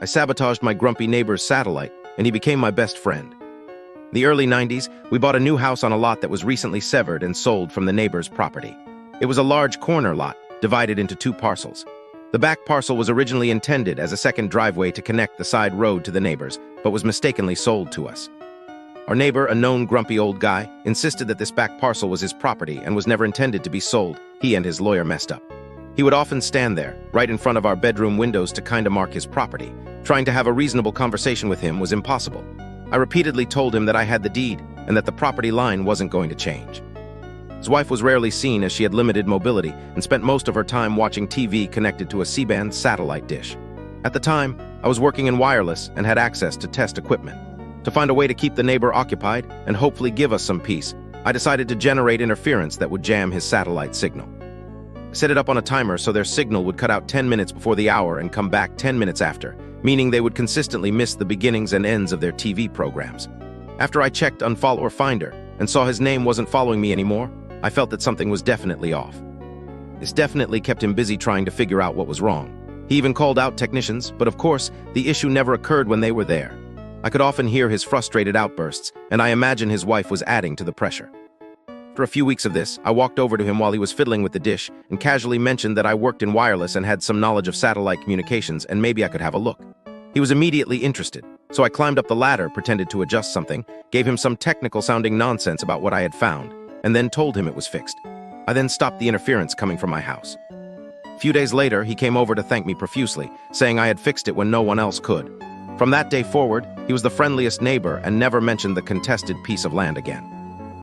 I sabotaged my grumpy neighbor's satellite, and he became my best friend. In the early 90s, we bought a new house on a lot that was recently severed and sold from the neighbor's property. It was a large corner lot, divided into two parcels. The back parcel was originally intended as a second driveway to connect the side road to the neighbors, but was mistakenly sold to us. Our neighbor, a known grumpy old guy, insisted that this back parcel was his property and was never intended to be sold. He and his lawyer messed up. He would often stand there, right in front of our bedroom windows to kinda mark his property. Trying to have a reasonable conversation with him was impossible. I repeatedly told him that I had the deed and that the property line wasn't going to change. His wife was rarely seen as she had limited mobility and spent most of her time watching TV connected to a C-band satellite dish. At the time, I was working in wireless and had access to test equipment. To find a way to keep the neighbor occupied and hopefully give us some peace, I decided to generate interference that would jam his satellite signal. I set it up on a timer so their signal would cut out 10 minutes before the hour and come back 10 minutes after, meaning they would consistently miss the beginnings and ends of their TV programs. After I checked Unfollow or Finder and saw his name wasn't following me anymore, I felt that something was definitely off. This definitely kept him busy trying to figure out what was wrong. He even called out technicians, but of course, the issue never occurred when they were there. I could often hear his frustrated outbursts, and I imagine his wife was adding to the pressure. After a few weeks of this, I walked over to him while he was fiddling with the dish and casually mentioned that I worked in wireless and had some knowledge of satellite communications and maybe I could have a look. He was immediately interested, so I climbed up the ladder, pretended to adjust something, gave him some technical-sounding nonsense about what I had found, and then told him it was fixed. I then stopped the interference coming from my house. A few days later, he came over to thank me profusely, saying I had fixed it when no one else could. From that day forward, he was the friendliest neighbor and never mentioned the contested piece of land again.